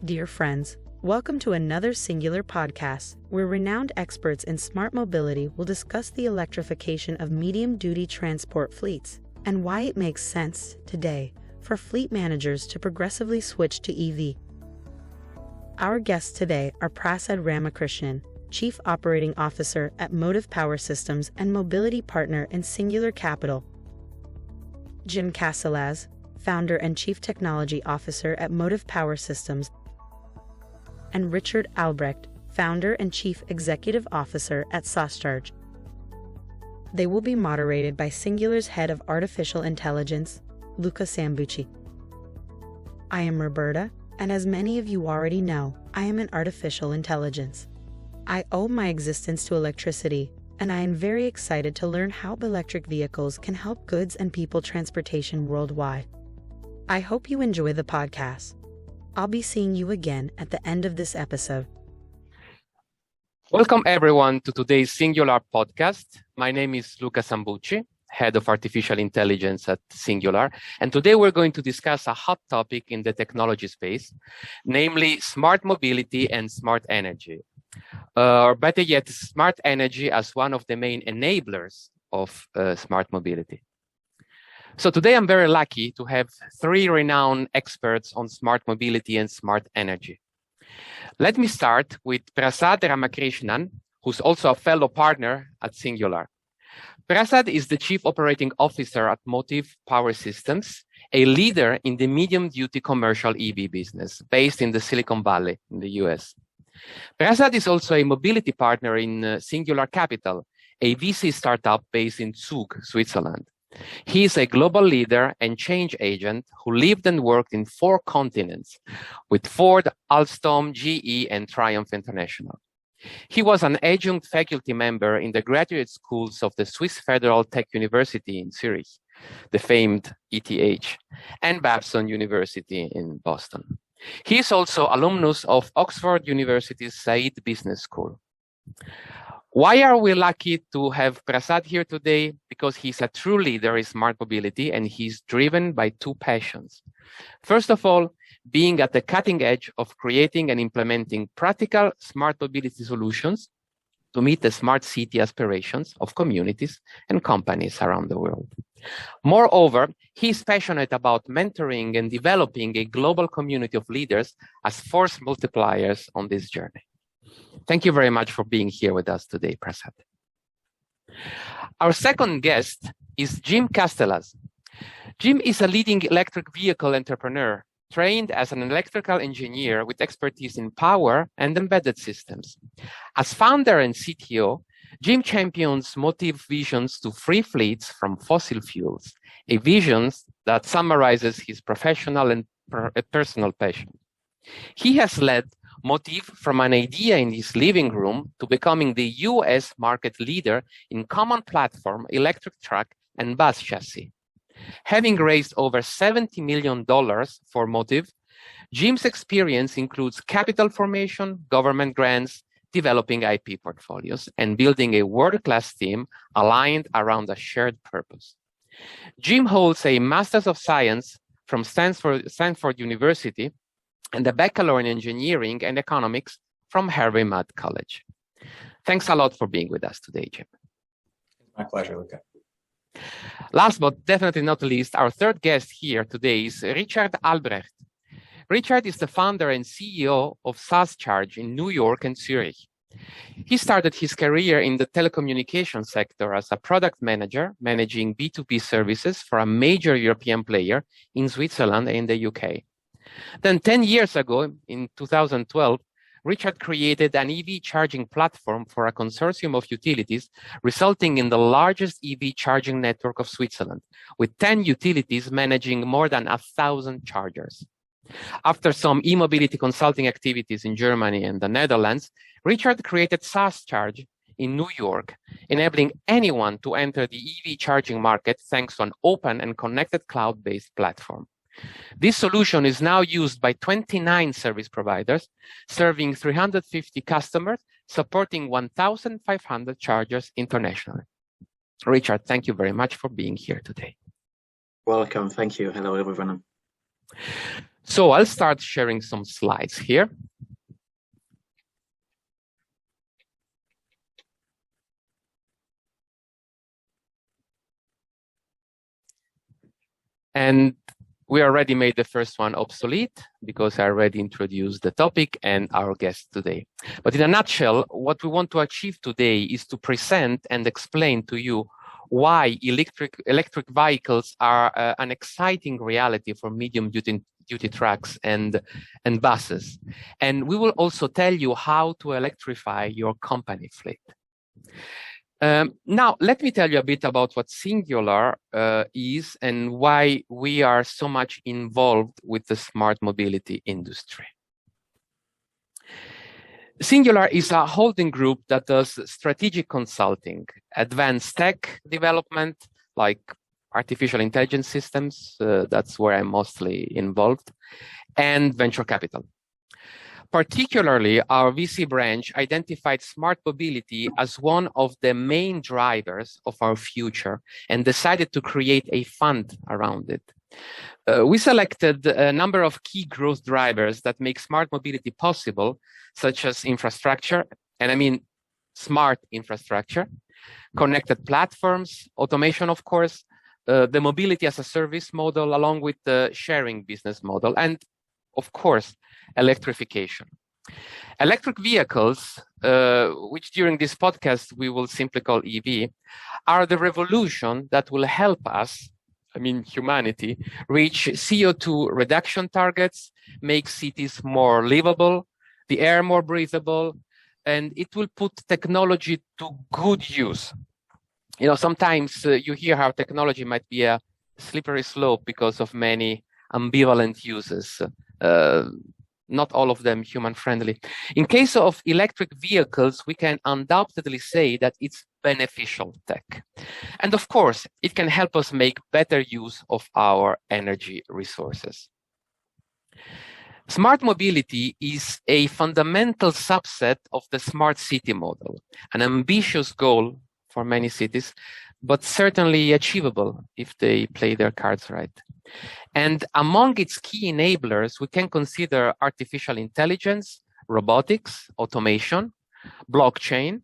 Dear friends, welcome to another SNGLR Podcast, where renowned experts in smart mobility will discuss the electrification of medium-duty transport fleets and why it makes sense today for fleet managers to progressively switch to EV. Our guests today are Prasad Ramakrishnan, Chief Operating Officer at Motive Power Systems and Mobility Partner in SNGLR Capital; Jim Castelaz, Founder and Chief Technology Officer at Motive Power Systems; and Richard Albrecht, Founder and Chief Executive Officer at Saascharge. They will be moderated by SNGLR's Head of Artificial Intelligence, Luca Sambucci. I am Roberta, and as many of you already know, I am in artificial intelligence. I owe my existence to electricity, and I am very excited to learn how electric vehicles can help goods and people transportation worldwide. I hope you enjoy the podcast. I'll be seeing you again at the end of this episode. Welcome everyone to today's SNGLR podcast. My name is Luca Sambucci, Head of Artificial Intelligence at SNGLR, and today we're going to discuss a hot topic in the technology space, namely smart mobility and smart energy. Or better yet, smart energy as one of the main enablers of smart mobility. So today I'm very lucky to have three renowned experts on smart mobility and smart energy. Let me start with Prasad Ramakrishnan, who's also a fellow partner at SNGLR. Prasad is the Chief Operating Officer at Motive Power Systems, a leader in the medium-duty commercial EV business based in the Silicon Valley in the US. Prasad is also a mobility partner in SNGLR Capital, a VC startup based in Zug, Switzerland. He is a global leader and change agent who lived and worked in 4 continents with Ford, Alstom, GE, and Triumph International. He was an adjunct faculty member in the graduate schools of the Swiss Federal Tech University in Zurich, the famed ETH, and Babson University in Boston. He is also alumnus of Oxford University's Said Business School. Why are we lucky to have Prasad here today? Because he's a true leader in smart mobility and he's driven by 2 passions. First of all, being at the cutting edge of creating and implementing practical smart mobility solutions to meet the smart city aspirations of communities and companies around the world. Moreover, he's passionate about mentoring and developing a global community of leaders as force multipliers on this journey. Thank you very much for being here with us today, Prasad. Our second guest is Jim Castelaz. Jim is a leading electric vehicle entrepreneur, trained as an electrical engineer with expertise in power and embedded systems. As founder and CTO, Jim champions Motive visions to free fleets from fossil fuels, a vision that summarizes his professional and personal passion. He has led Motive from an idea in his living room to becoming the US market leader in common platform electric truck and bus chassis. Having raised over $70 million for Motive, Jim's experience includes capital formation, government grants, developing IP portfolios, and building a world-class team aligned around a shared purpose. Jim holds a Master's of Science from Stanford University and a Bachelor in Engineering and Economics from Harvey Mudd College. Thanks a lot for being with us today, Jim. My pleasure, Luca. Last but definitely not least, our third guest here today is Richard Albrecht. Richard is the founder and CEO of Saascharge in New York and Zurich. He started his career in the telecommunications sector as a product manager, managing B2B services for a major European player in Switzerland and the UK. Then 10 years ago, in 2012, Richard created an EV charging platform for a consortium of utilities, resulting in the largest EV charging network of Switzerland, with 10 utilities managing more than 1,000 chargers. After some e-mobility consulting activities in Germany and the Netherlands, Richard created Saascharge in New York, enabling anyone to enter the EV charging market thanks to an open and connected cloud-based platform. This solution is now used by 29 service providers, serving 350 customers, supporting 1,500 chargers internationally. Richard, thank you very much for being here today. Welcome. Thank you. Hello, everyone. So I'll start sharing some slides here. And we already made the first one obsolete because I already introduced the topic and our guest today. But in a nutshell, what we want to achieve today is to present and explain to you why electric vehicles are an exciting reality for medium duty trucks and buses. And we will also tell you how to electrify your company fleet. Now, let me tell you a bit about what SNGLR is and why we are so much involved with the smart mobility industry. SNGLR is a holding group that does strategic consulting, advanced tech development, like artificial intelligence systems, that's where I'm mostly involved, and venture capital. Particularly, our VC branch identified smart mobility as one of the main drivers of our future and decided to create a fund around it. We selected a number of key growth drivers that make smart mobility possible, such as infrastructure, and I mean smart infrastructure, connected platforms, automation, of course, the mobility as a service model, along with the sharing business model, and of course, electrification. Electric vehicles, which during this podcast we will simply call EV, are the revolution that will help us, I mean humanity, reach CO2 reduction targets, make cities more livable, the air more breathable, and it will put technology to good use. You know, sometimes you hear how technology might be a slippery slope because of many ambivalent uses. Not all of them human-friendly. In case of electric vehicles, we can undoubtedly say that it's beneficial tech. And of course, it can help us make better use of our energy resources. Smart mobility is a fundamental subset of the smart city model, an ambitious goal for many cities, but certainly achievable if they play their cards right. And among its key enablers, we can consider artificial intelligence, robotics, automation, blockchain,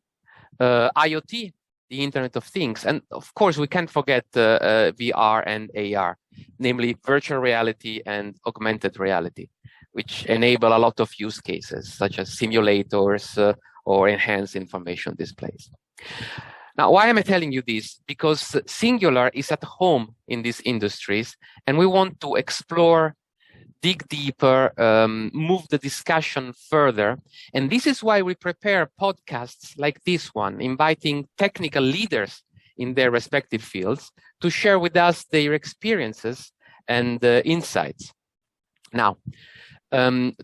IoT, the Internet of Things. And of course, we can't forget VR and AR, namely virtual reality and augmented reality, which enable a lot of use cases, such as simulators or enhanced information displays. Now, why am I telling you this? Because SNGLR is at home in these industries, and we want to explore, dig deeper, move the discussion further. And this is why we prepare podcasts like this one, inviting technical leaders in their respective fields to share with us their experiences and insights. Now,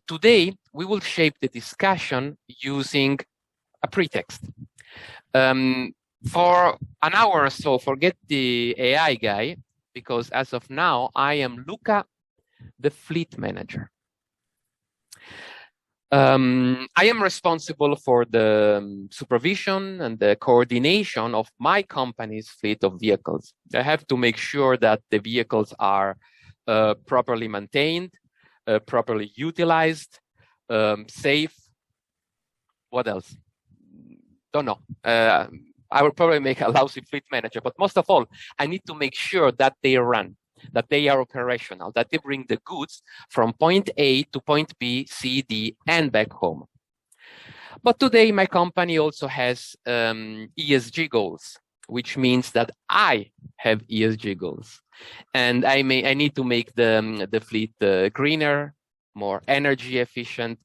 today, we will shape the discussion using a pretext. For an hour or so, forget the AI guy, because as of now, I am Luca, the fleet manager. I am responsible for the supervision and the coordination of my company's fleet of vehicles. I have to make sure that the vehicles are properly maintained, properly utilized, safe. What else? Don't know. I will probably make a lousy fleet manager, but most of all, I need to make sure that they run, that they are operational, that they bring the goods from point A to point B, C, D, and back home. But today, my company also has ESG goals, which means that I have ESG goals. And I need to make the fleet greener, more energy efficient.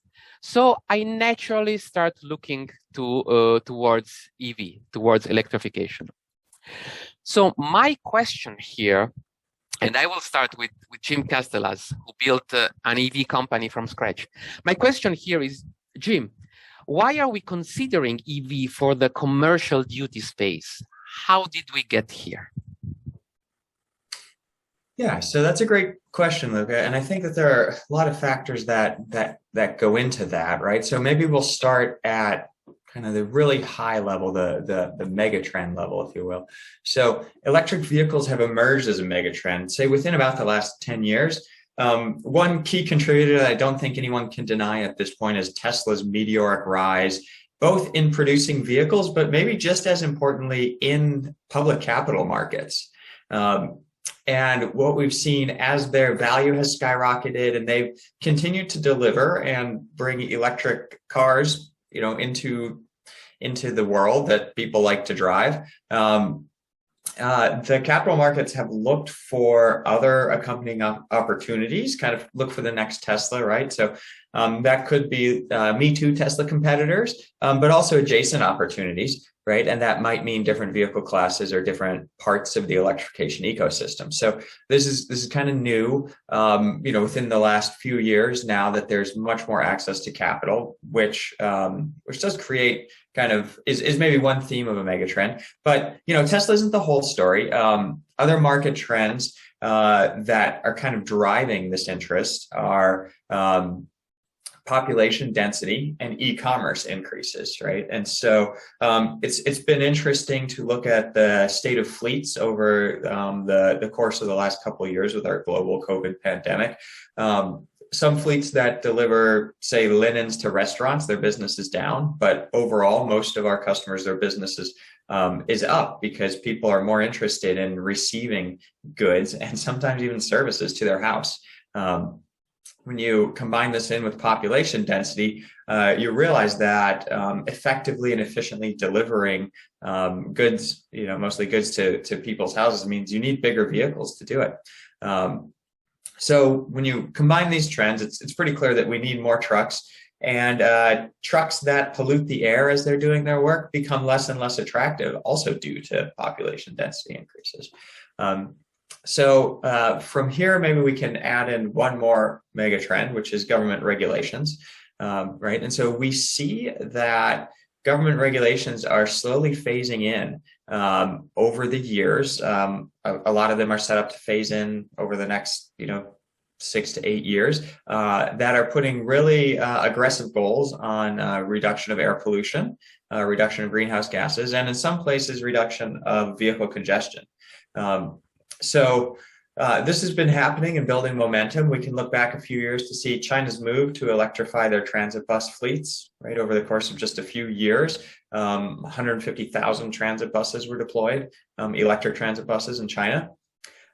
So I naturally start looking towards EV, towards electrification. So my question here, and I will start with Jim Castelaz, who built an EV company from scratch. My question here is, Jim, why are we considering EV for the commercial duty space? How did we get here? Yeah, so that's a great question, Luca. And I think that there are a lot of factors that go into that, right? So maybe we'll start at kind of the really high level, the mega trend level, if you will. So electric vehicles have emerged as a mega trend, say within about the last 10 years. one key contributor that I don't think anyone can deny at this point is Tesla's meteoric rise, both in producing vehicles, but maybe just as importantly in public capital markets. And what we've seen as their value has skyrocketed and they've continued to deliver and bring electric cars, into the world that people like to drive. The capital markets have looked for other accompanying opportunities, kind of look for the next Tesla, right? So that could be Me Too Tesla competitors, but also adjacent opportunities, right? And that might mean different vehicle classes or different parts of the electrification ecosystem. So this is kind of new, within the last few years now that there's much more access to capital, which does create kind of is maybe one theme of a mega trend. But, Tesla isn't the whole story. Other market trends that are kind of driving this interest are population density and e-commerce increases, right? And so it's been interesting to look at the state of fleets over the course of the last couple of years with our global COVID pandemic. Some fleets that deliver, say, linens to restaurants, their business is down, but overall, most of our customers, their businesses is up because people are more interested in receiving goods and sometimes even services to their house. When you combine this in with population density, you realize that effectively and efficiently delivering goods, mostly goods to people's houses means you need bigger vehicles to do it. So when you combine these trends, it's pretty clear that we need more trucks, and trucks that pollute the air as they're doing their work become less and less attractive, also due to population density increases. So from here, maybe we can add in one more mega trend, which is government regulations, right? And so we see that government regulations are slowly phasing in over the years. A lot of them are set up to phase in over the next, 6 to 8 years that are putting really aggressive goals on reduction of air pollution, reduction of greenhouse gases, and in some places, reduction of vehicle congestion. So this has been happening and building momentum. We can look back a few years to see China's move to electrify their transit bus fleets, right? Over the course of just a few years, 150,000 transit buses were deployed, electric transit buses in China.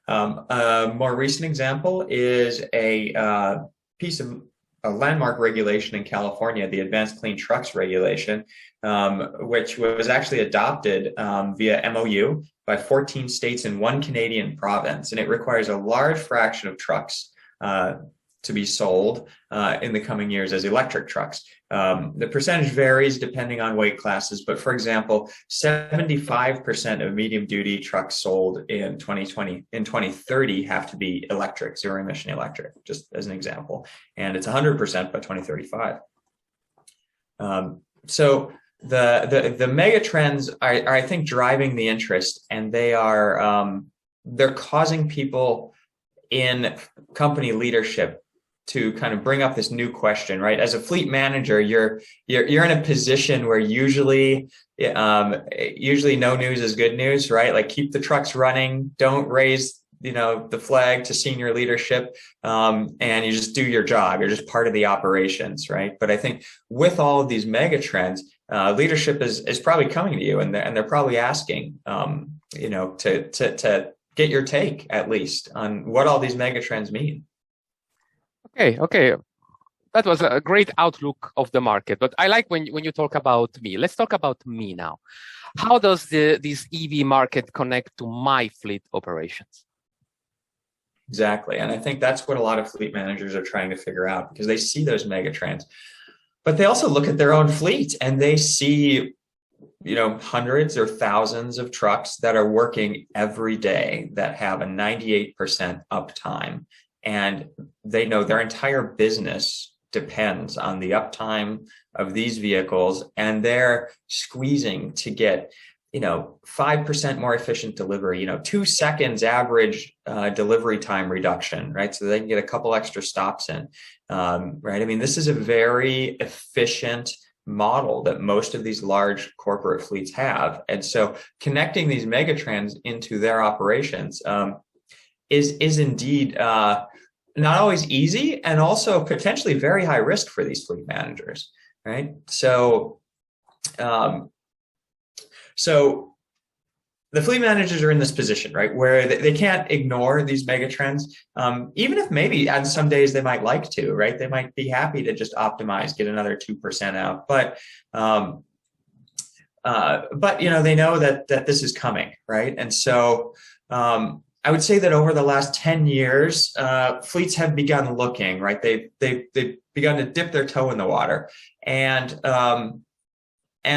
A more recent example is a piece of a landmark regulation in California, the Advanced Clean Trucks Regulation, which was actually adopted via MOU by 14 states and one Canadian province. And it requires a large fraction of trucks to be sold in the coming years as electric trucks. The percentage varies depending on weight classes, but for example, 75% of medium duty trucks sold in 2030 have to be electric, zero emission electric, just as an example. And it's 100% by 2035. So the mega trends are, I think, driving the interest, and they are they're causing people in company leadership to kind of bring up this new question, right? As a fleet manager, you're in a position where usually no news is good news, right? Like, keep the trucks running, don't raise the flag to senior leadership, and you just do your job. You're just part of the operations, right? But I think with all of these mega trends, leadership is probably coming to you, and they're probably asking, to get your take at least on what all these mega trends mean. Okay. That was a great outlook of the market. But I like when you talk about me. Let's talk about me now. How does this EV market connect to my fleet operations? Exactly. And I think that's what a lot of fleet managers are trying to figure out, because they see those mega trends. But they also look at their own fleet and they see, hundreds or thousands of trucks that are working every day that have a 98% uptime. And they know their entire business depends on the uptime of these vehicles, and they're squeezing to get 5% more efficient delivery, 2 seconds average delivery time reduction, right? So they can get a couple extra stops in, right? I mean, this is a very efficient model that most of these large corporate fleets have. And so connecting these megatrends into their operations is indeed not always easy, and also potentially very high risk for these fleet managers, right? So the fleet managers are in this position, right, where they can't ignore these mega trends, even if maybe on some days they might like to, right? They might be happy to just optimize, get another 2% out, but they know that this is coming, right? And so I would say that over the last 10 years, fleets have begun looking, right? They've begun to dip their toe in the water, and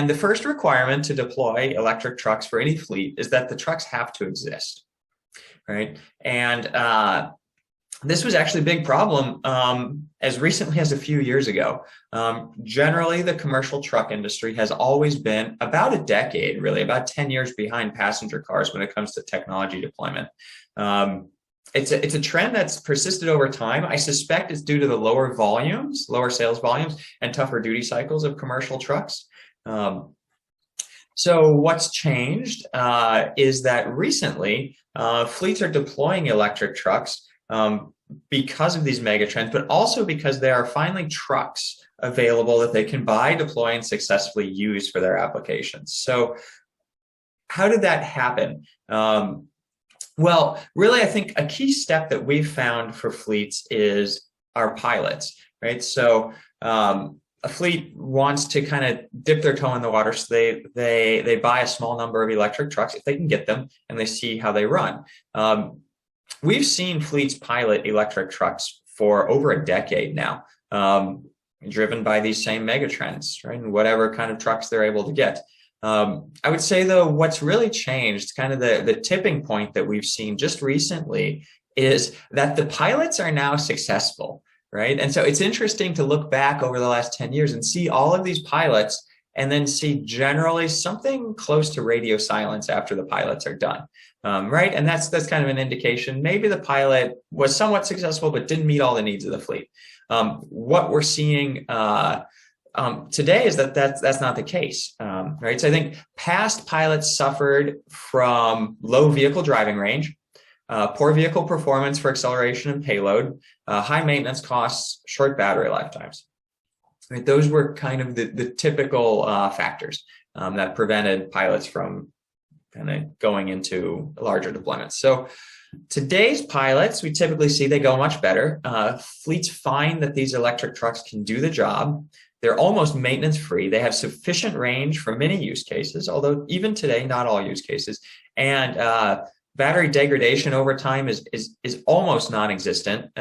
the first requirement to deploy electric trucks for any fleet is that the trucks have to exist, right? And this was actually a big problem as recently as a few years ago. Generally, the commercial truck industry has always been about a decade, really, about 10 years behind passenger cars when it comes to technology deployment. It's a trend that's persisted over time. I suspect it's due to the lower sales volumes, and tougher duty cycles of commercial trucks. So what's changed is that recently fleets are deploying electric trucks because of these mega trends, but also because there are finally trucks available that they can buy, deploy, and successfully use for their applications. So how did that happen? Well, really, I think a key step that we've found for fleets is our pilots, right? So a fleet wants to kind of dip their toe in the water, so they buy a small number of electric trucks if they can get them, and they see how they run. We've seen fleets pilot electric trucks for over a decade now, driven by these same megatrends, right? And whatever kind of trucks they're able to get. I would say, though, what's really changed, kind of the tipping point that we've seen just recently, is that the pilots are now successful. Right. And so it's interesting to look back over the last 10 years and see all of these pilots, and then see generally something close to radio silence after the pilots are done. Right. And that's kind of an indication maybe the pilot was somewhat successful, but didn't meet all the needs of the fleet. What we're seeing today is that's not the case. Right. So I think past pilots suffered from low vehicle driving range, poor vehicle performance for acceleration and payload, high maintenance costs, short battery lifetimes. Right, those were kind of the typical factors that prevented pilots from kind of going into larger deployments. So today's pilots, we typically see they go much better. Fleets find that these electric trucks can do the job. They're almost maintenance free. They have sufficient range for many use cases, although even today, not all use cases. And battery degradation over time is almost non-existent.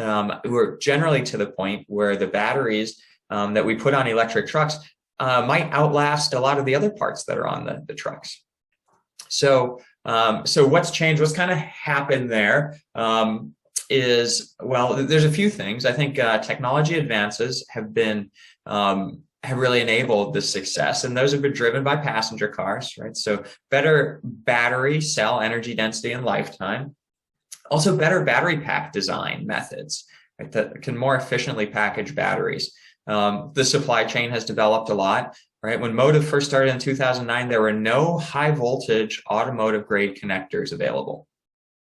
We're generally to the point where the batteries that we put on electric trucks might outlast a lot of the other parts that are on the trucks. So what's changed? What's kind of happened there is, well, there's a few things. I think technology advances have really enabled this success, and those have been driven by passenger cars, right? So better battery cell energy density and lifetime, also better battery pack design methods, right, that can more efficiently package batteries. The supply chain has developed a lot, right? When Motive first started in 2009, there were no high voltage automotive grade connectors available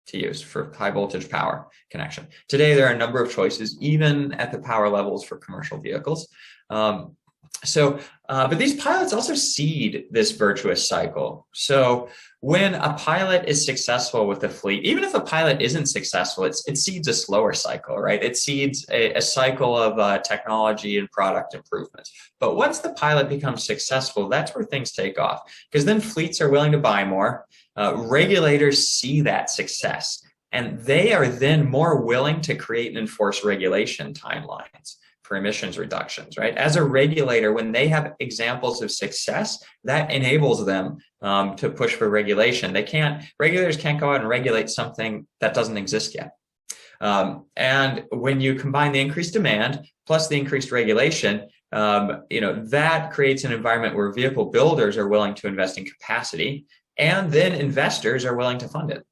to use for high voltage power connection. Today, there are a number of choices, even at the power levels for commercial vehicles. But these pilots also seed this virtuous cycle. So when a pilot is successful with the fleet, even if a pilot isn't successful, it seeds a slower cycle, right? It seeds a cycle of technology and product improvements. But once the pilot becomes successful, that's where things take off, because then fleets are willing to buy more. Regulators see that success, and they are then more willing to create and enforce regulation timelines for emissions reductions, right? As a regulator, when they have examples of success, that enables them to push for regulation. Regulators can't go out and regulate something that doesn't exist yet. And when you combine the increased demand plus the increased regulation, that creates an environment where vehicle builders are willing to invest in capacity, and then investors are willing to fund it.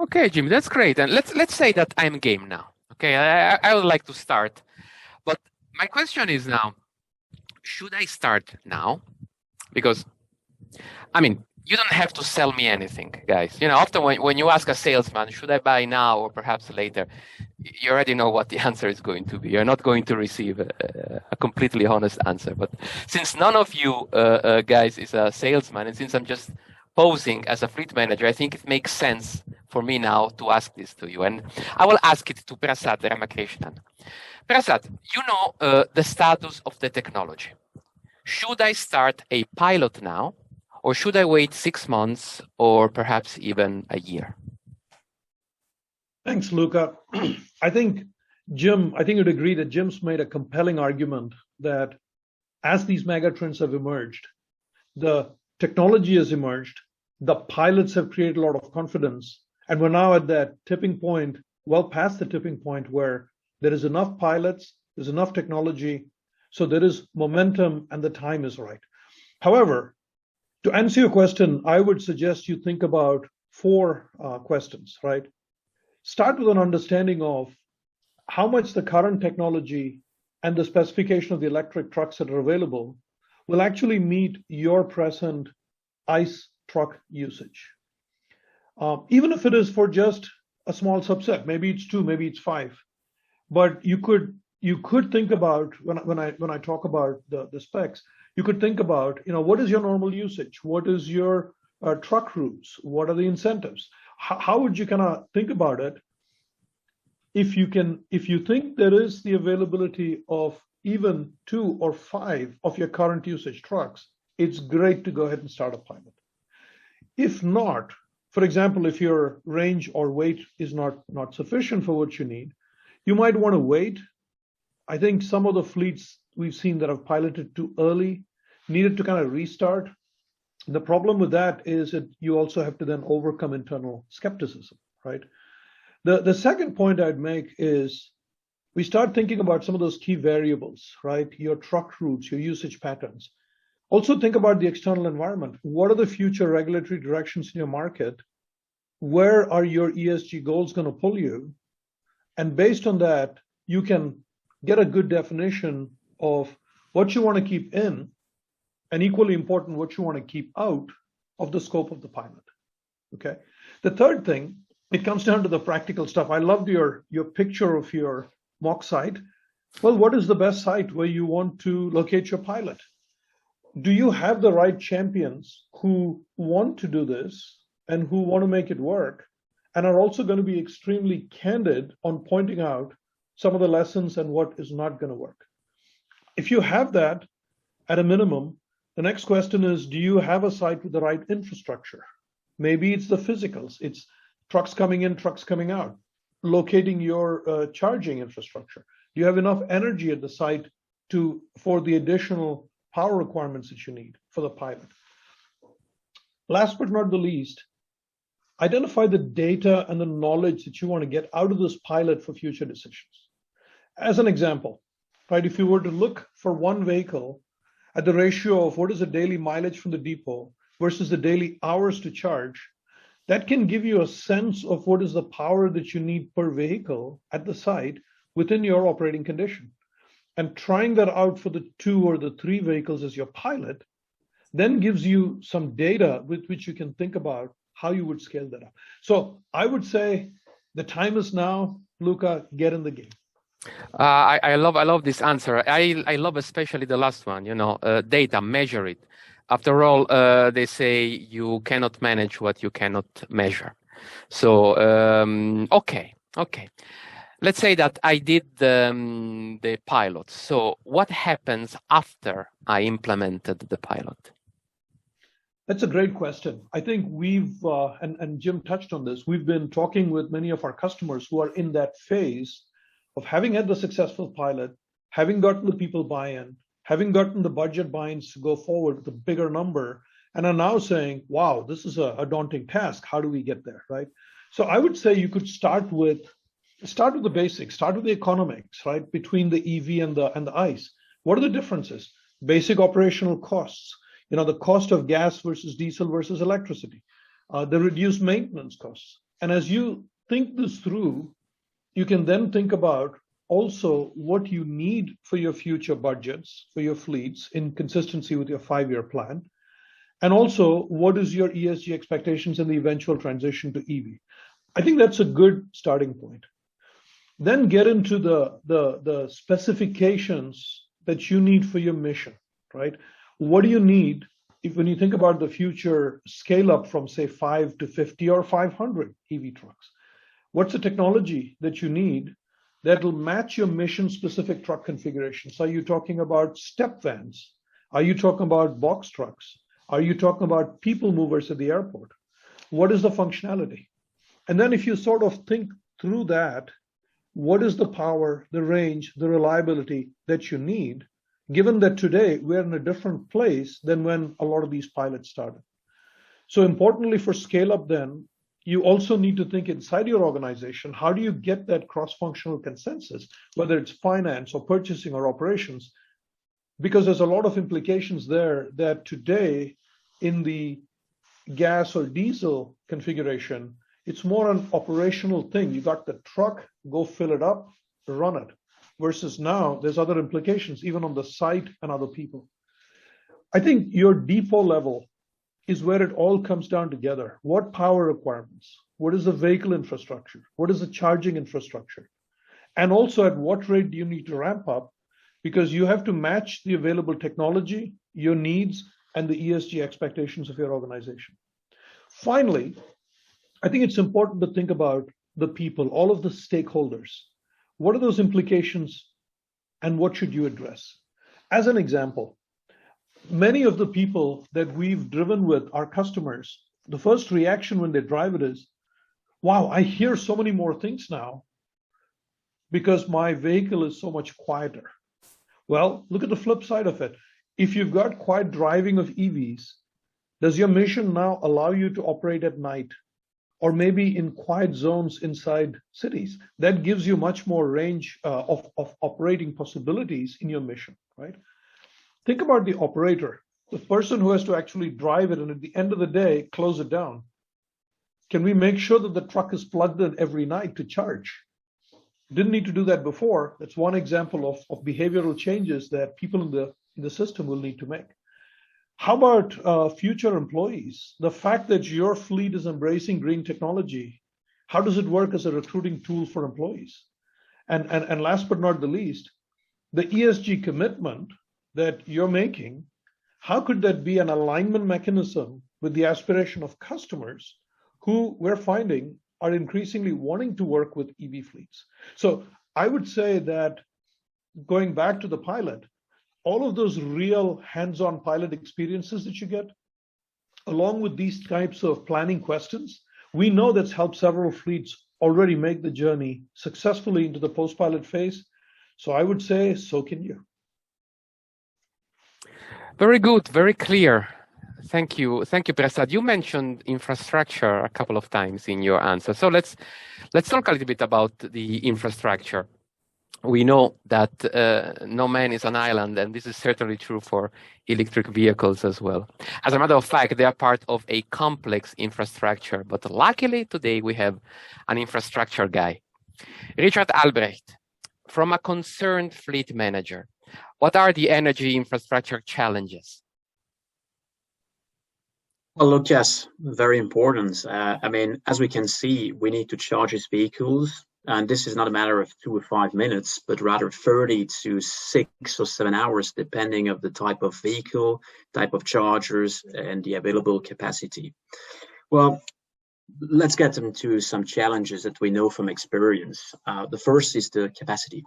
Okay, Jimmy, that's great. And let's say that I'm game now. Okay, I would like to start. But my question is now, should I start now? Because, you don't have to sell me anything, guys. Often when you ask a salesman, should I buy now or perhaps later, you already know what the answer is going to be. You're not going to receive a completely honest answer. But since none of you guys is a salesman, and since I'm just posing as a fleet manager, I think it makes sense for me now to ask this to you. And I will ask it to Prasad Ramakrishnan. Prasad, you know the status of the technology. Should I start a pilot now, or should I wait 6 months or perhaps even a year? Thanks, Luca. I think you'd agree that Jim's made a compelling argument that as these megatrends have emerged, the technology has emerged, the pilots have created a lot of confidence, and we're now at that tipping point, well past the tipping point where there is enough pilots, there's enough technology, so there is momentum and the time is right. However, to answer your question, I would suggest you think about 4 questions, right? Start with an understanding of how much the current technology and the specification of the electric trucks that are available will actually meet your present ICE truck usage. Even if it is for just a small subset, maybe it's 2, maybe it's 5. But you could think about, when I talk about the specs, you could think about, what is your normal usage? What is your truck routes? What are the incentives? How would you kind of think about it? If you think there is the availability of even 2 or 5 of your current usage trucks, it's great to go ahead and start a pilot. If not, for example, if your range or weight is not sufficient for what you need, you might want to wait. I think some of the fleets we've seen that have piloted too early needed to kind of restart. The problem with that is that you also have to then overcome internal skepticism, right? The second point I'd make is we start thinking about some of those key variables, right? Your truck routes, your usage patterns. Also think about the external environment. What are the future regulatory directions in your market? Where are your ESG goals going to pull you? And based on that, you can get a good definition of what you want to keep in, and equally important, what you want to keep out of the scope of the pilot. Okay. The third thing, it comes down to the practical stuff. I loved your picture of your mock site. Well, what is the best site where you want to locate your pilot? Do you have the right champions who want to do this and who want to make it work and are also going to be extremely candid on pointing out some of the lessons and what is not going to work? If you have that, at a minimum, the next question is, do you have a site with the right infrastructure? Maybe it's the physicals. It's trucks coming in, trucks coming out. Locating your charging infrastructure. Do you have enough energy at the site for the additional power requirements that you need for the pilot? Last but not the least, identify the data and the knowledge that you want to get out of this pilot for future decisions. As an example, right, if you were to look for one vehicle at the ratio of what is the daily mileage from the depot versus the daily hours to charge, that can give you a sense of what is the power that you need per vehicle at the site within your operating condition. And trying that out for the 2 or the 3 vehicles as your pilot then gives you some data with which you can think about how you would scale that up. So I would say the time is now. Luca, get in the game. I love this answer. I love especially the last one, data, measure it. After all, they say you cannot manage what you cannot measure. So, okay. Let's say that I did the pilot. So what happens after I implemented the pilot? That's a great question. I think we've, and Jim touched on this, we've been talking with many of our customers who are in that phase of having had the successful pilot, having gotten the people buy-in, having gotten the budget buy-ins to go forward with a bigger number, and are now saying, wow, this is a daunting task. How do we get there, right? So I would say you could start with the basics, start with the economics, right? Between the EV and the ICE. What are the differences? Basic operational costs, the cost of gas versus diesel versus electricity, the reduced maintenance costs. And as you think this through, you can then think about also what you need for your future budgets, for your fleets in consistency with your 5-year plan. And also, what is your ESG expectations in the eventual transition to EV? I think that's a good starting point. Then get into the specifications that you need for your mission, right? What do you need when you think about the future scale up from, say, 5 to 50 or 500 EV trucks? What's the technology that you need that will match your mission-specific truck configurations? Are you talking about step vans? Are you talking about box trucks? Are you talking about people movers at the airport? What is the functionality? And then if you sort of think through that, what is the power, the range, the reliability that you need, given that today we're in a different place than when a lot of these pilots started? So importantly for scale up then, you also need to think inside your organization, how do you get that cross-functional consensus, whether it's finance or purchasing or operations? Because there's a lot of implications there that today in the gas or diesel configuration, it's more an operational thing. You got the truck, go fill it up, run it. Versus now, there's other implications, even on the site and other people. I think your depot level is where it all comes down together. What power requirements? What is the vehicle infrastructure? What is the charging infrastructure? And also at what rate do you need to ramp up? Because you have to match the available technology, your needs, and the ESG expectations of your organization. Finally, I think it's important to think about the people, all of the stakeholders. What are those implications and what should you address? As an example, many of the people that we've driven with, our customers, the first reaction when they drive it is, wow, I hear so many more things now because my vehicle is so much quieter. Well, look at the flip side of it. If you've got quiet driving of EVs, does your mission now allow you to operate at night or maybe in quiet zones inside cities? That gives you much more range of operating possibilities in your mission, right? Think about the operator, the person who has to actually drive it and at the end of the day, close it down. Can we make sure that the truck is plugged in every night to charge? Didn't need to do that before. That's one example of behavioral changes that people in the system will need to make. How about future employees? The fact that your fleet is embracing green technology, how does it work as a recruiting tool for employees? And last but not the least, the ESG commitment that you're making, how could that be an alignment mechanism with the aspiration of customers who we're finding are increasingly wanting to work with EV fleets? So I would say that going back to the pilot, all of those real hands-on pilot experiences that you get, along with these types of planning questions, we know that's helped several fleets already make the journey successfully into the post-pilot phase. So I would say, so can you. Very good, very clear. Thank you, Prasad. You mentioned infrastructure a couple of times in your answer. So let's talk a little bit about the infrastructure. We know that no man is an island, and this is certainly true for electric vehicles as well. As a matter of fact, they are part of a complex infrastructure, but luckily today we have an infrastructure guy. Richard Albrecht, from a concerned fleet manager, what are the energy infrastructure challenges? Well, look, yes, very important. As we can see, we need to charge these vehicles. And this is not a matter of 2 or 5 minutes, but rather 30 to 6 or 7 hours, depending of the type of vehicle, type of chargers, and the available capacity. Well, let's get into some challenges that we know from experience. The first is the capacity.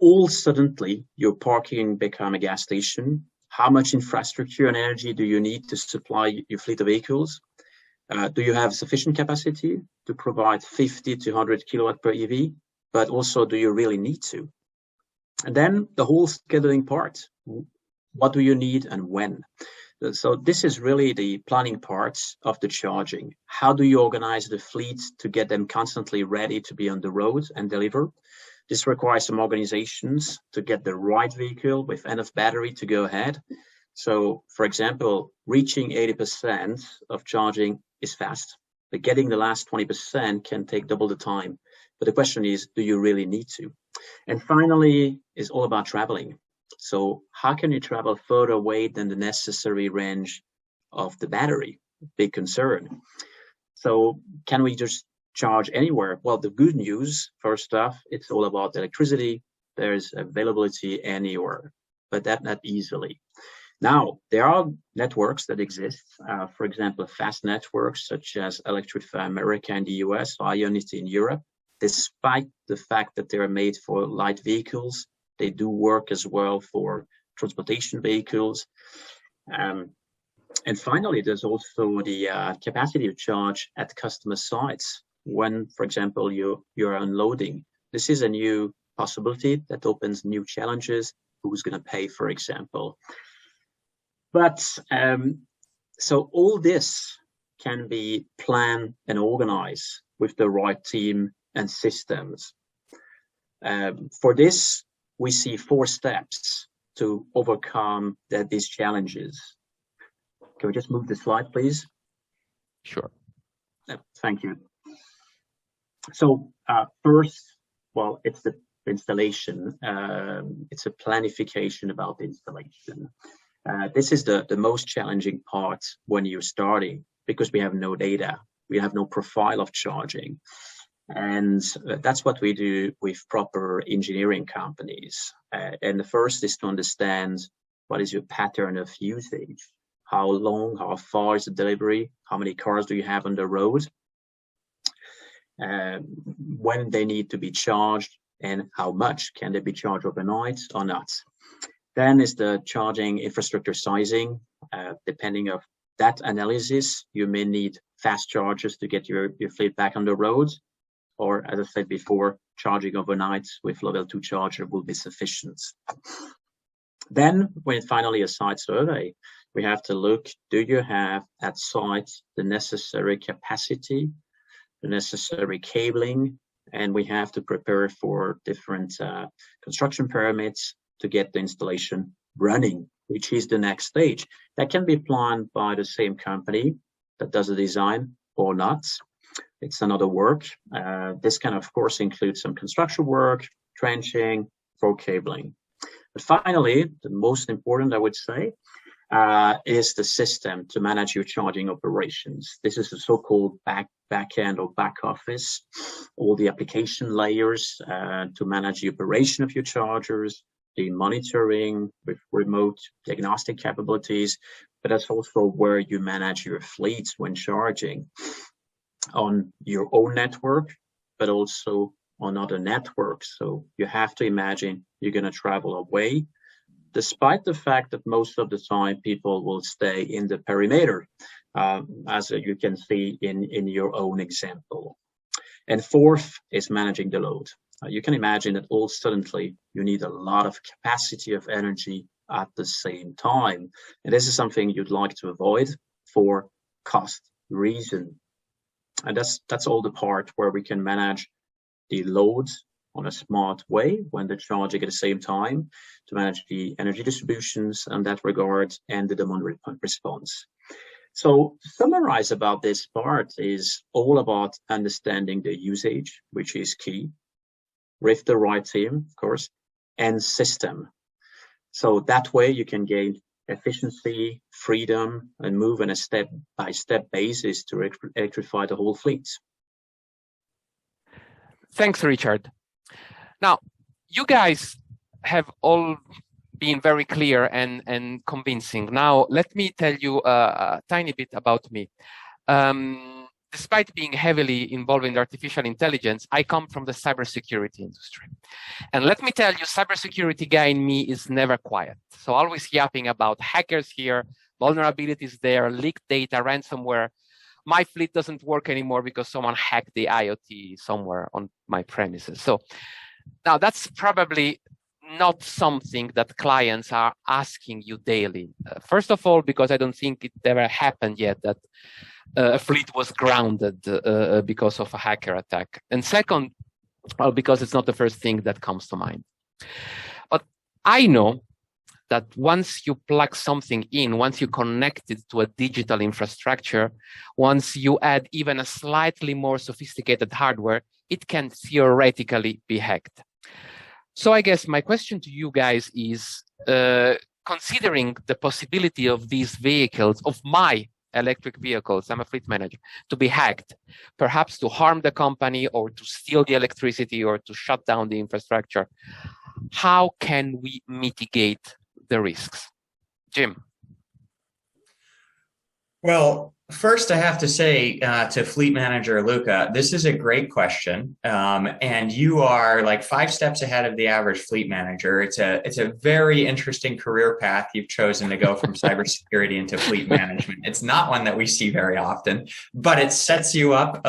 All suddenly, your parking become a gas station. How much infrastructure and energy do you need to supply your fleet of vehicles? Do you have sufficient capacity to provide 50 to 100 kilowatt per EV? But also, do you really need to? And then the whole scheduling part. What do you need and when? So this is really the planning part of the charging. How do you organize the fleet to get them constantly ready to be on the road and deliver? This requires some organizations to get the right vehicle with enough battery to go ahead. So, for example, reaching 80% of charging is fast, but getting the last 20% can take double the time. But the question is, do you really need to? And finally, it's all about traveling. So how can you travel further away than the necessary range of the battery. Big concern. So can we just charge anywhere? Well, the good news, first off, it's all about electricity. There's availability anywhere, but not easily. Now, there are networks that exist. For example, fast networks such as Electrify America in the US or Ionity in Europe. Despite the fact that they are made for light vehicles, they do work as well for transportation vehicles. And finally, there's also the capacity to charge at customer sites when, for example, you're unloading. This is a new possibility that opens new challenges. Who's going to pay, for example? But so all this can be planned and organized with the right team and systems. For this, we see 4 steps to overcome these challenges. Can we just move the slide, please? Sure. Thank you. So first, well, it's the installation. It's a planification about the installation. This is the most challenging part when you're starting, because we have no data. We have no profile of charging. And that's what we do with proper engineering companies. And the first is to understand what is your pattern of usage. How long, how far is the delivery? How many cars do you have on the road? When they need to be charged, and how much can they be charged overnight or not? Then is the charging infrastructure sizing. Depending on that analysis, you may need fast chargers to get your fleet back on the road. Or, as I said before, charging overnight with level 2 charger will be sufficient. Then, when finally a site survey, we have to look, do you have at site the necessary capacity, the necessary cabling, and we have to prepare for different construction permits to get the installation running, which is the next stage. That can be planned by the same company that does the design or not. It's another work. This can, of course, include some construction work, trenching, for cabling. But finally, the most important, I would say, is the system to manage your charging operations. This is the so-called back end or back office, all the application layers to manage the operation of your chargers, the monitoring with remote diagnostic capabilities, but that's also where you manage your fleets when charging on your own network, but also on other networks. So you have to imagine you're going to travel away, despite the fact that most of the time people will stay in the perimeter, as you can see in your own example. And fourth is managing the load. You can imagine that all suddenly you need a lot of capacity of energy at the same time. And this is something you'd like to avoid for cost reason. And that's all the part where we can manage the loads on a smart way when they're charging at the same time, to manage the energy distributions in that regard and the demand response. So to summarize about this part is all about understanding the usage, which is key, with the right team, of course, and system. So that way you can gain efficiency, freedom, and move on a step-by-step basis to electrify the whole fleet. Thanks, Richard. Now, you guys have all been very clear and convincing. Now, let me tell you a tiny bit about me. Despite being heavily involved in artificial intelligence, I come from the cybersecurity industry. And let me tell you, cybersecurity guy in me is never quiet. So always yapping about hackers here, vulnerabilities there, leaked data, ransomware. My fleet doesn't work anymore because someone hacked the IoT somewhere on my premises. So now that's probably not something that clients are asking you daily. First of all, because I don't think it ever happened yet that a fleet was grounded because of a hacker attack. And second, well, because it's not the first thing that comes to mind. But I know that once you plug something in, once you connect it to a digital infrastructure, once you add even a slightly more sophisticated hardware, it can theoretically be hacked. So I guess my question to you guys is, considering the possibility of these vehicles, of my electric vehicles, I'm a fleet manager, to be hacked, perhaps to harm the company or to steal the electricity or to shut down the infrastructure, how can we mitigate the risks? Jim. Well, first, I have to say to fleet manager Luca, this is a great question, and you are like 5 steps ahead of the average fleet manager. It's a very interesting career path you've chosen to go from cybersecurity into fleet management. It's not one that we see very often, but it sets you up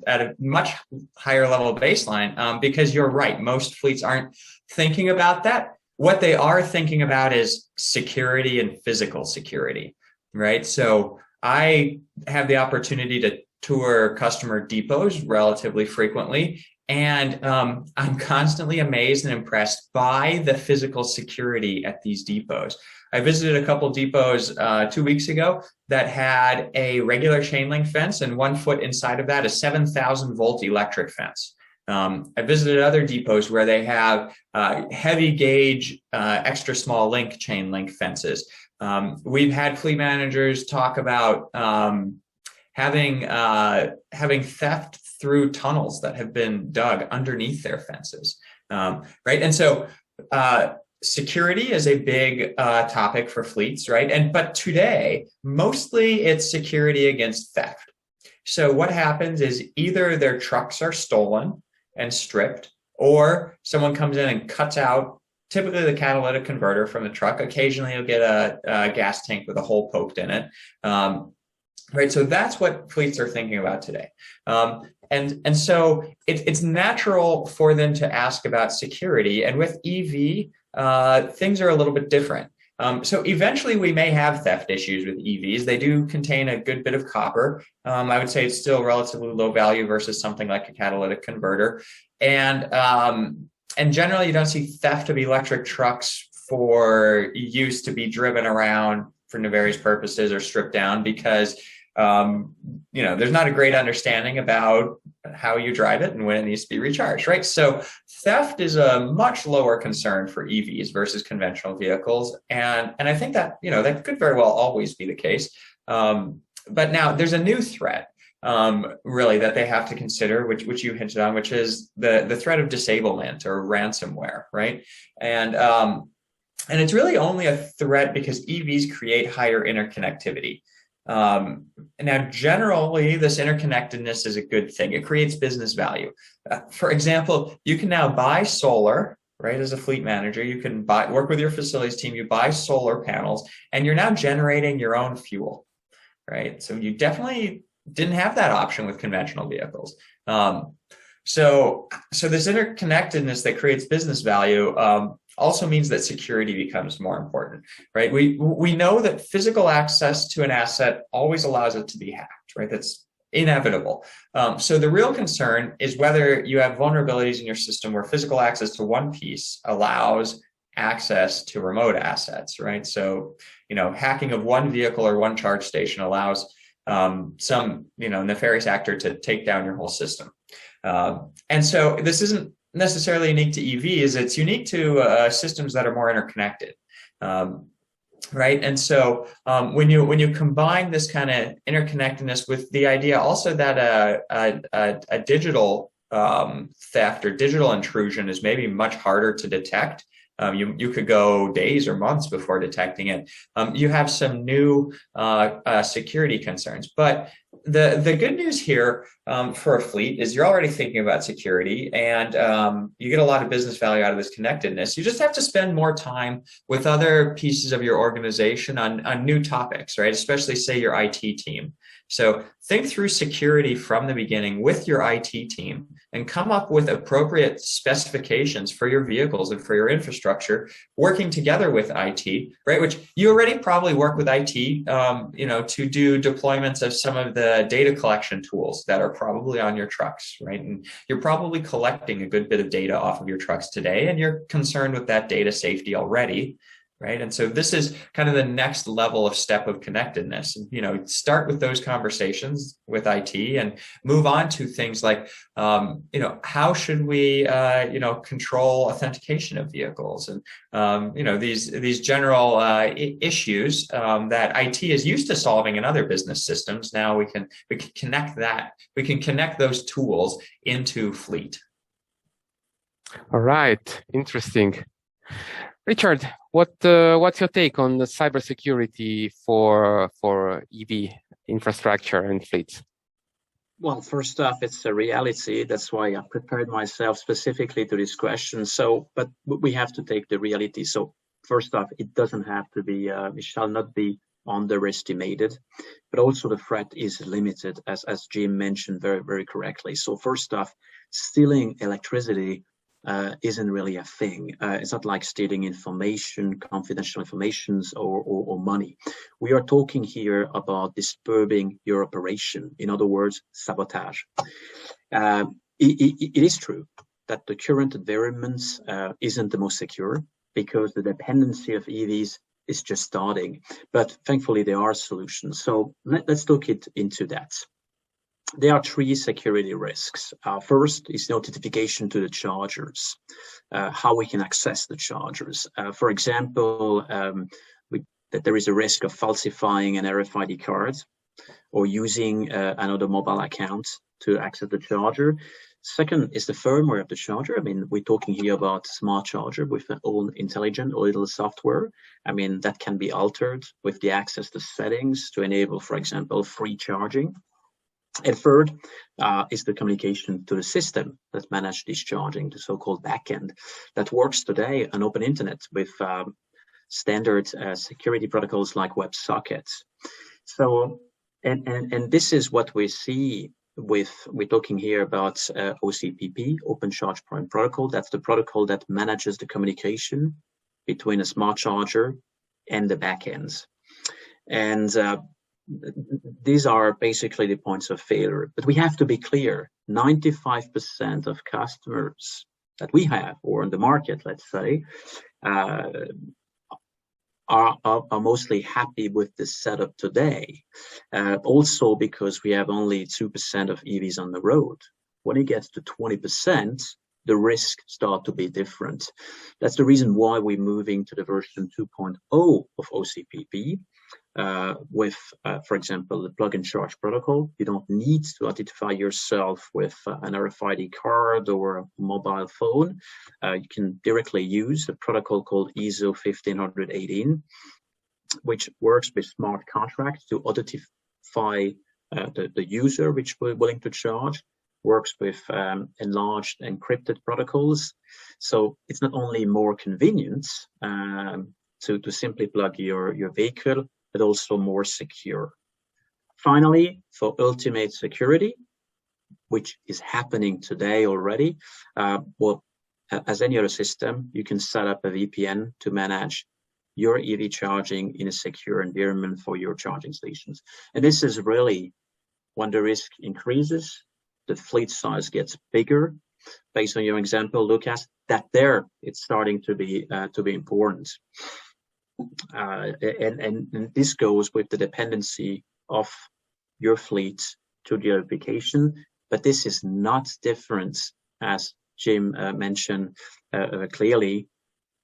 at a much higher level baseline because you're right. Most fleets aren't thinking about that. What they are thinking about is security and physical security, right? So I have the opportunity to tour customer depots relatively frequently, and I'm constantly amazed and impressed by the physical security at these depots. I visited a couple depots 2 weeks ago that had a regular chain link fence, and 1 foot inside of that a 7,000 volt electric fence. I visited other depots where they have heavy gauge, extra small link chain link fences. We've had fleet managers talk about having theft through tunnels that have been dug underneath their fences, right? And so security is a big topic for fleets, right? But today, mostly it's security against theft. So what happens is either their trucks are stolen and stripped, or someone comes in and cuts out typically the catalytic converter from the truck. Occasionally you'll get a gas tank with a hole poked in it. Right. So that's what fleets are thinking about today. And so it's natural for them to ask about security. And with EV, things are a little bit different. So eventually we may have theft issues with EVs. They do contain a good bit of copper. I would say it's still relatively low value versus something like a catalytic converter. And generally, you don't see theft of electric trucks for use to be driven around for nefarious purposes or stripped down because, there's not a great understanding about how you drive it and when it needs to be recharged, right? So theft is a much lower concern for EVs versus conventional vehicles. And I think that, that could very well always be the case. But now there's a new threat. Really that they have to consider, which you hinted on, which is the threat of disablement or ransomware, right? And it's really only a threat because EVs create higher interconnectivity. Now, generally, this interconnectedness is a good thing. It creates business value. For example, you can now buy solar, right? As a fleet manager, you can work with your facilities team, you buy solar panels, and you're now generating your own fuel, right? So you definitely didn't have that option with conventional vehicles. So this interconnectedness that creates business value also means that security becomes more important, right? We know that physical access to an asset always allows it to be hacked, right? That's inevitable. So the real concern is whether you have vulnerabilities in your system where physical access to one piece allows access to remote assets, right? So, hacking of one vehicle or one charge station allows some nefarious actor to take down your whole system. And so this isn't necessarily unique to EVs, it's unique to systems that are more interconnected. Right. And so when you combine this kind of interconnectedness with the idea also that a digital theft or digital intrusion is maybe much harder to detect. You could go days or months before detecting it. You have some new security concerns. But the good news here for a fleet is you're already thinking about security and you get a lot of business value out of this connectedness. You just have to spend more time with other pieces of your organization on new topics, right? Especially say your IT team. So think through security from the beginning with your IT team and come up with appropriate specifications for your vehicles and for your infrastructure, working together with IT, right? Which you already probably work with IT, to do deployments of some of the data collection tools that are probably on your trucks, right? And you're probably collecting a good bit of data off of your trucks today, and you're concerned with that data safety already, right? And so this is kind of the next level of step of connectedness. Start with those conversations with IT and move on to things like, how should we, control authentication of vehicles, and these general issues that IT is used to solving in other business systems. Now we can connect that. We can connect those tools into fleet. All right, interesting. Richard, what's your take on the cybersecurity for EV infrastructure and fleets? Well, first off, it's a reality. That's why I prepared myself specifically to this question. But we have to take the reality. So first off, it doesn't have to be, it shall not be underestimated, but also the threat is limited, as Jim mentioned very, very correctly. So first off, stealing electricity isn't really a thing. It's not like stealing information, confidential informations, or money. We are talking here about disturbing your operation. In other words, sabotage. It is true that the current environment isn't the most secure because the dependency of EVs is just starting. But thankfully, there are solutions. So let's look into that. There are three security risks. First is notification to the chargers, how we can access the chargers. For example, that there is a risk of falsifying an RFID card or using another mobile account to access the charger. Second is the firmware of the charger. I mean, we're talking here about smart charger with an own intelligent little software. I mean, that can be altered with the access to settings to enable, for example, free charging. And third is the communication to the system that manages this charging, the so-called backend that works today on open internet with standard security protocols like WebSockets. So, and this is what we see we're talking here about OCPP, Open Charge Point Protocol. That's the protocol that manages the communication between a smart charger and the backends. And these are basically the points of failure. But we have to be clear, 95% of customers that we have, or in the market, let's say, are mostly happy with the setup today. Also because we have only 2% of EVs on the road. When it gets to 20%, the risks start to be different. That's the reason why we're moving to the version 2.0 of OCPP. With, for example, the plug-and charge protocol. You don't need to identify yourself with an RFID card or a mobile phone. You can directly use a protocol called ISO 15118, which works with smart contracts to identify the user which we're willing to charge, works with enlarged encrypted protocols. So it's not only more convenient to simply plug your vehicle, but also more secure. Finally, for ultimate security, which is happening today already, as any other system, you can set up a VPN to manage your EV charging in a secure environment for your charging stations. And this is really when the risk increases, the fleet size gets bigger. Based on your example, Lucas, it's starting to be important. And this goes with the dependency of your fleet to the electrification, but this is not different, as Jim mentioned clearly,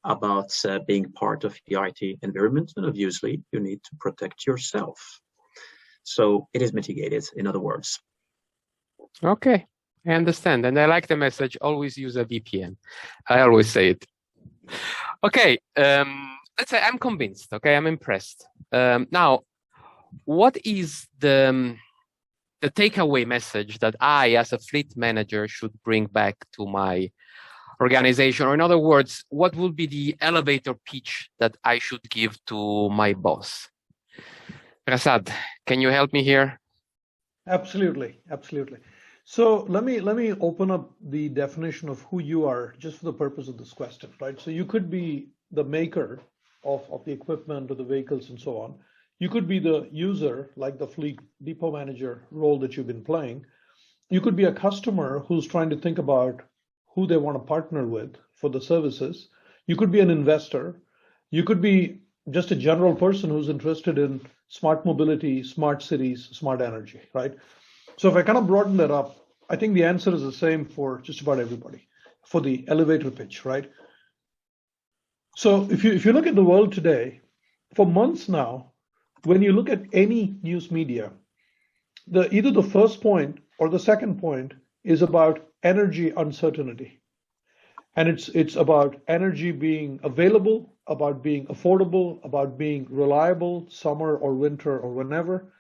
about being part of the IT environment, and obviously you need to protect yourself. So it is mitigated, in other words. Okay, I understand, and I like the message, always use a VPN. I always say it. Okay, let's say I'm convinced, okay, I'm impressed. Now, what is the takeaway message that I, as a fleet manager, should bring back to my organization? Or in other words, what would be the elevator pitch that I should give to my boss? Prasad, can you help me here? Absolutely. So let me open up the definition of who you are just for the purpose of this question, right? So you could be the maker of the equipment or the vehicles and so on. You could be the user, like the fleet depot manager role that you've been playing. You could be a customer who's trying to think about who they want to partner with for the services. You could be an investor. You could be just a general person who's interested in smart mobility, smart cities, smart energy, right? So if I kind of broaden that up, I think the answer is the same for just about everybody, for the elevator pitch, right? So if you look at the world today, for months now, when you look at any news media, either the first point or the second point is about energy uncertainty. And it's about energy being available, about being affordable, about being reliable, summer or winter or whenever.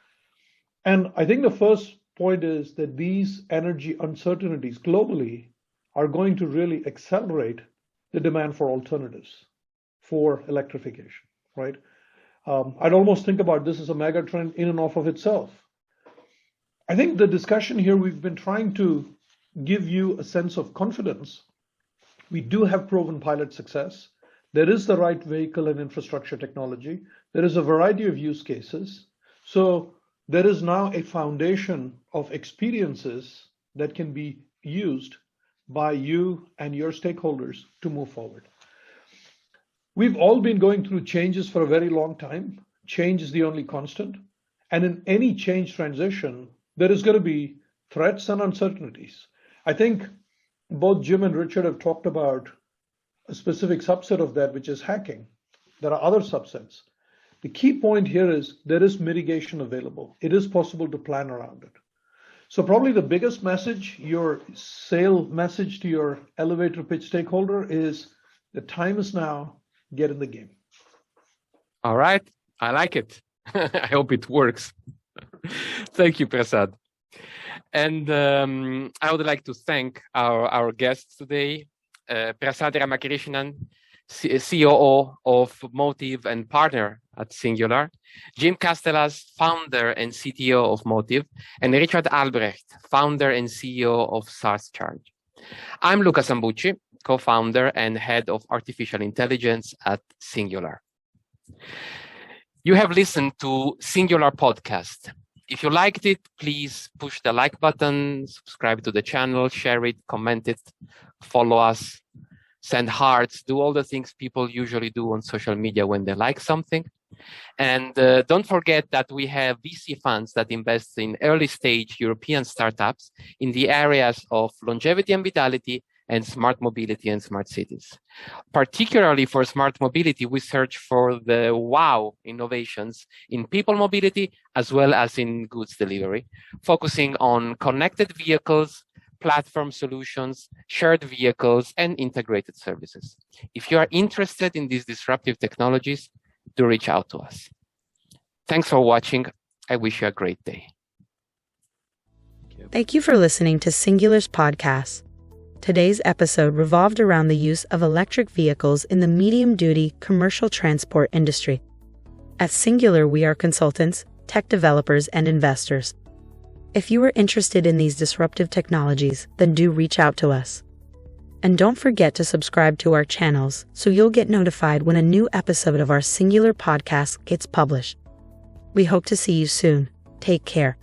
And I think the first point is that these energy uncertainties globally are going to really accelerate the demand for alternatives for electrification, right? I'd almost think about this as a mega trend in and of itself. I think the discussion here, we've been trying to give you a sense of confidence. We do have proven pilot success. There is the right vehicle and infrastructure technology. There is a variety of use cases. So there is now a foundation of experiences that can be used by you and your stakeholders to move forward. We've all been going through changes for a very long time. Change is the only constant. And in any change transition, there is going to be threats and uncertainties. I think both Jim and Richard have talked about a specific subset of that, which is hacking. There are other subsets. The key point here is there is mitigation available. It is possible to plan around it. So probably the biggest message, your sale message to your elevator pitch stakeholder is the time is now, get in the game. All right. I like it. I hope it works. Thank you, Prasad. And I would like to thank our guests today, Prasad Ramakrishnan, COO of Motive and partner at SNGLR, Jim Castelaz, founder and CTO of Motive, and Richard Albrecht, founder and CEO of Saascharge. I'm Luca Sambucci, co-founder and head of artificial intelligence at SNGLR. You have listened to SNGLR Podcast. If you liked it, please push the like button, subscribe to the channel, share it, comment it, follow us, send hearts, do all the things people usually do on social media when they like something. And don't forget that we have VC funds that invest in early stage European startups in the areas of longevity and vitality and smart mobility and smart cities. Particularly for smart mobility, we search for the wow innovations in people mobility as well as in goods delivery, focusing on connected vehicles, platform solutions, shared vehicles, and integrated services. If you are interested in these disruptive technologies, do reach out to us. Thanks for watching. I wish you a great day. Thank you for listening to SNGLR's podcast. Today's episode revolved around the use of electric vehicles in the medium-duty commercial transport industry. At SNGLR, we are consultants, tech developers, and investors. If you are interested in these disruptive technologies, then do reach out to us. And don't forget to subscribe to our channels so you'll get notified when a new episode of our SNGLR podcast gets published. We hope to see you soon. Take care.